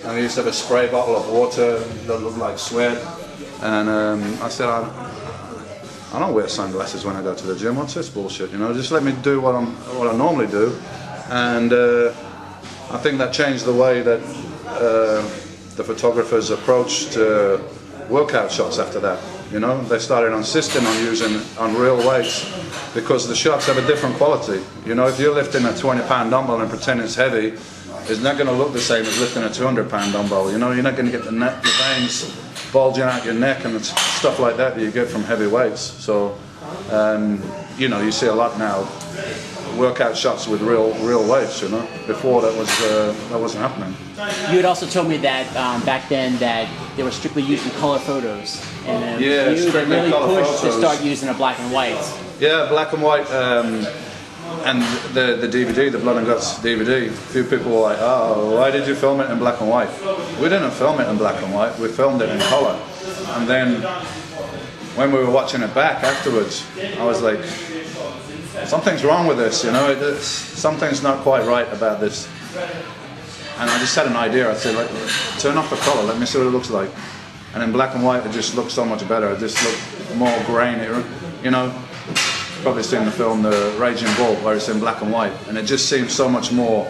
and we used to have a spray bottle of water that looked like sweat. And I said, I don't wear sunglasses when I go to the gym. What's this bullshit? You know, just let me do what I normally do. And I think that changed the way that the photographers approached workout shots after that. You know, they started insisting on using real weights because the shots have a different quality. You know, if you're lifting a 20-pound dumbbell and pretend it's heavy, it's not going to look the same as lifting a 200-pound dumbbell. You know, you're not going to get the veins bulging out your neck and stuff like that you get from heavy weights. So, you know, you see a lot now workout shots with real weights. You know, before that wasn't happening. You had also told me that back then that they were strictly using color photos, and you that really pushed to start using a black and white. Yeah, black and white. And the DVD, the Blood and Guts DVD, a few people were like, oh, why did you film it in black and white? We didn't film it in black and white, we filmed it in color. And then when we were watching it back afterwards, I was like, something's wrong with this, you know, something's not quite right about this. And I just had an idea. I said, like, turn off the color, let me see what it looks like. And in black and white, it just looked so much better. It just looked more grainy, you know. Probably seen the film The Raging Bull, where it's in black and white, and it just seems so much more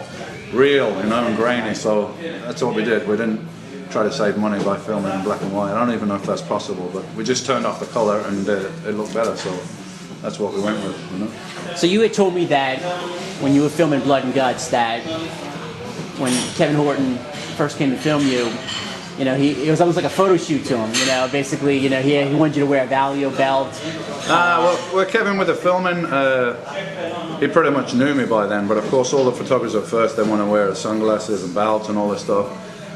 real, you know, and grainy. So that's what we did. We didn't try to save money by filming in black and white. I don't even know if that's possible, but we just turned off the color and it looked better. So that's what we went with, you know. So you had told me that when you were filming Blood and Guts, that when Kevin Horton first came to film you, you know, it was almost like a photo shoot to him, you know, basically, you know, he wanted you to wear a Valio belt. Well, Kevin, with the filming, he pretty much knew me by then, but of course all the photographers at first, they want to wear sunglasses and belts and all this stuff.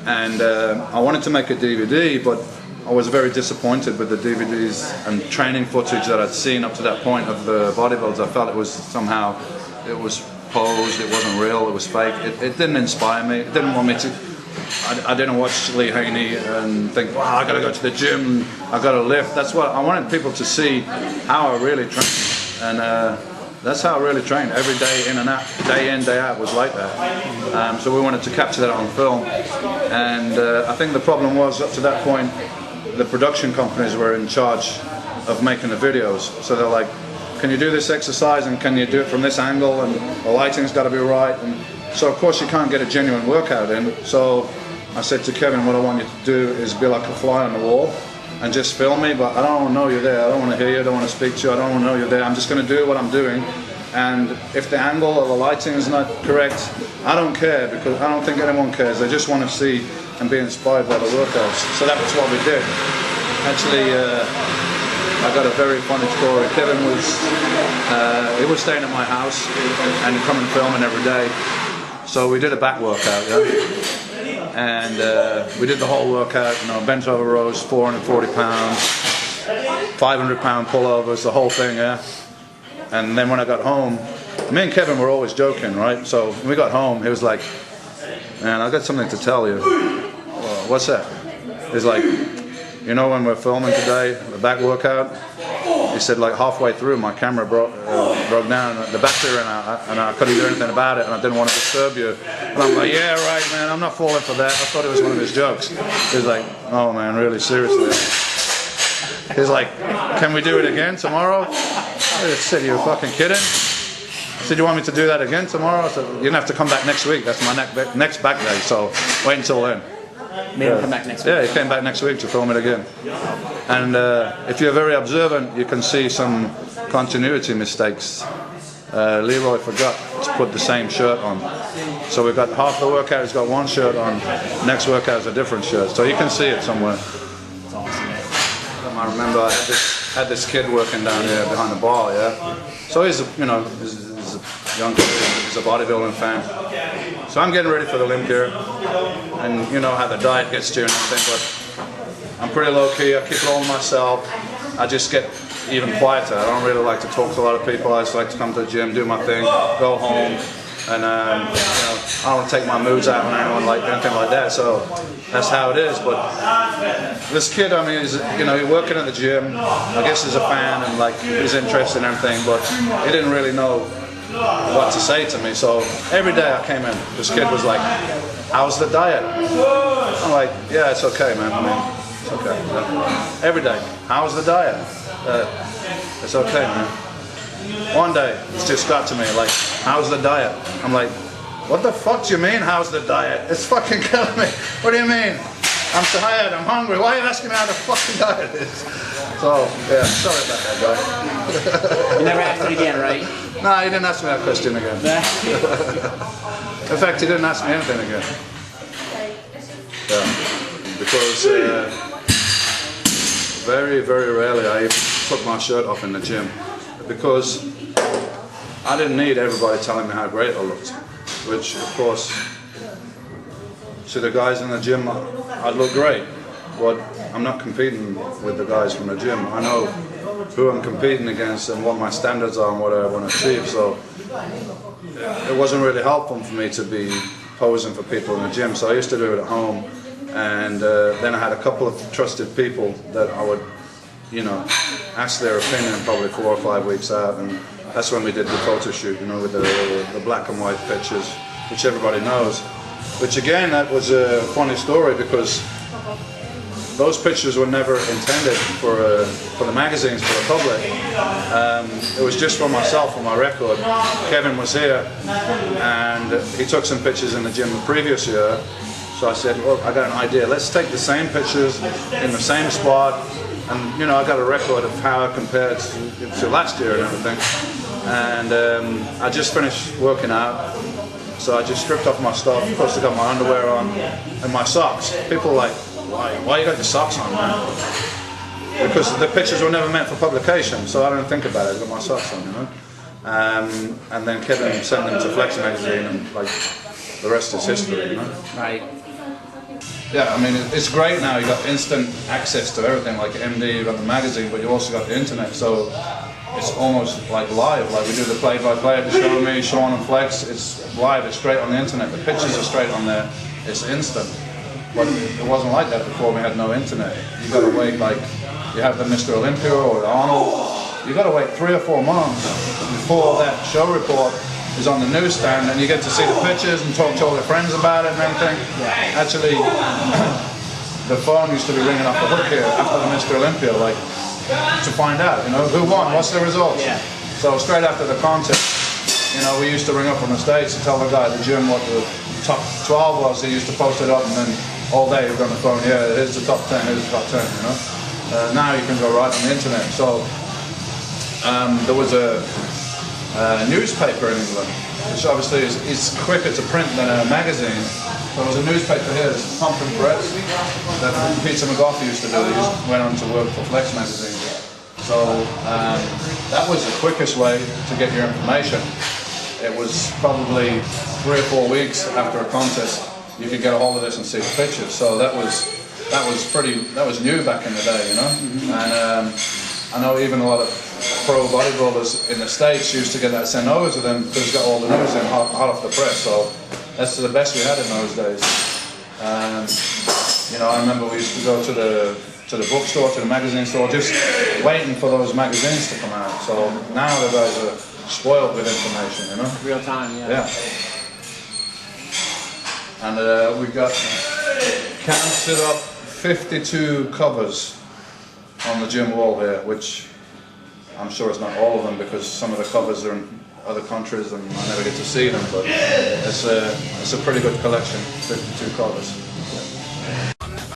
And I wanted to make a DVD, but I was very disappointed with the DVDs and training footage that I'd seen up to that point of the bodybuilders. I felt it was somehow, it was posed, it wasn't real, it was fake. It didn't inspire me, it didn't want me to. I didn't watch Lee Haney and think, wow, I gotta go to the gym, I gotta lift. That's what I wanted people to see, how I really trained. And that's how I really trained. Every day in and out, day in, day out was like that. So we wanted to capture that on film. And I think the problem was, up to that point, the production companies were in charge of making the videos. So they're like, can you do this exercise and can you do it from this angle, and the lighting's got to be right. And so of course you can't get a genuine workout in. So I said to Kevin, what I want you to do is be like a fly on the wall and just film me, but I don't want to know you're there, I don't want to hear you, I don't want to speak to you, I don't want to know you're there. I'm just going to do what I'm doing, and if the angle or the lighting is not correct, I don't care, because I don't think anyone cares. They just want to see and be inspired by the workouts. So that was what we did. Actually, I got a very funny story. Kevin he was staying at my house and coming filming every day. So we did a back workout, yeah? And we did the whole workout, you know, bent over rows, 440 pounds, 500-pound pullovers, the whole thing, yeah? And then when I got home, me and Kevin were always joking, right? So when we got home, he was like, man, I got something to tell you. Well, what's that? He's like, you know, when we're filming today, the back workout, he said, like, halfway through my camera broke down, the battery ran out, and I couldn't do anything about it, and I didn't want to disturb you. And I'm like, yeah, right, man, I'm not falling for that. I thought it was one of his jokes. He's like, oh man, really, seriously? He's like, can we do it again tomorrow? I said, you're fucking kidding? I said, you want me to do that again tomorrow? I said, you're going to have to come back next week. That's my next back day, so wait until then. Made him come back next week. Yeah, he came back next week to film it again. And if you're very observant, you can see some continuity mistakes. Leroy forgot to put the same shirt on. So we've got half the workout, he's got one shirt on, next workout is a different shirt. So you can see it somewhere. That's awesome. I remember I had this kid working down here behind the bar, yeah? So he's a young kid, he's a bodybuilding fan. So I'm getting ready for the Olympia, and you know how the diet gets to you and everything, but I'm pretty low key, I keep it all to myself. I just get even quieter. I don't really like to talk to a lot of people. I just like to come to the gym, do my thing, go home, and you know, I don't want to take my moods out on anyone, like anything like that. So that's how it is. But this kid, I mean, he's working at the gym. I guess he's a fan and like he's interested in everything, but he didn't really know what to say to me. So every day I came in, this kid was like, how's the diet? I'm like, yeah, it's okay, man. I mean, it's okay. Every day, how's the diet? It's okay, man. One day, it's just got to me, like, how's the diet? I'm like, what the fuck do you mean, how's the diet? It's fucking killing me. What do you mean? I'm tired, I'm hungry. Why are you asking me how the fucking diet is? So, yeah, sorry about that, guy. You never asked it again, right? No, he didn't ask me that question again. In fact, he didn't ask me anything again. Yeah. Because very, very rarely I even took my shirt off in the gym. Because I didn't need everybody telling me how great I looked. Which, of course, to the guys in the gym, I look great. But I'm not competing with the guys from the gym. I know who I'm competing against and what my standards are and what I want to achieve. So it wasn't really helpful for me to be posing for people in the gym. So I used to do it at home. And then I had a couple of trusted people that I would, you know, ask their opinion probably 4 or 5 weeks out. And that's when we did the photo shoot, you know, with the black and white pictures, which everybody knows. Which again, that was a funny story because those pictures were never intended for the magazines, for the public. It was just for myself, for my record. Kevin was here and he took some pictures in the gym the previous year. So I said, well, I got an idea. Let's take the same pictures in the same spot. And, you know, I got a record of how I compared to last year and everything. And I just finished working out. So I just stripped off my stuff. Of course, I got my underwear on and my socks. People are like, why you got your socks on, man? Because the pictures were never meant for publication, so I don't think about it. I got my socks on, you know. And then Kevin sent them to Flex magazine, and like the rest is history, you know. Right. Yeah, I mean, it's great now. You got instant access to everything, like MD. You got the magazine, but you also got the internet. So it's almost like live. Like we do the play-by-play at the show, me, Sean, and Flex. It's live. It's straight on the internet. The pictures are straight on there. It's instant. But it wasn't like that before. We had no internet. You got to wait, like you have the Mr. Olympia or the Arnold. You got to wait 3 or 4 months before that show report is on the newsstand, and you get to see the pictures and talk to all your friends about it and everything. Yeah. Actually, the phone used to be ringing off the hook here after the Mr. Olympia, like to find out, you know, who won, what's the results. Yeah. So straight after the contest, you know, we used to ring up from the States and tell the guy at the gym what the top 12 was. He used to post it up, and then all day you've got on the phone, yeah, here's the top 10, here's the top 10, you know. Now you can go right on the internet. So there was a newspaper in England, which obviously is quicker to print than a magazine. There was a newspaper here, this Pumpkin Press, that Peter McGough used to do. He went on to work for Flex magazine. So that was the quickest way to get your information. It was probably 3 or 4 weeks after a contest you could get a hold of this and see the pictures. So that was new back in the day, you know. Mm-hmm. And I know even a lot of pro bodybuilders in the States used to get that sent over to them because it's got all the news in hot off the press. So that's the best we had in those days. You know, I remember we used to go to the bookstore, to the magazine store, just waiting for those magazines to come out. So now the guys are spoiled with information, you know. Real time, yeah. Yeah. And we got counted up 52 covers on the gym wall here, which I'm sure it's not all of them because some of the covers are in other countries and I never get to see them, but it's a pretty good collection, 52 covers.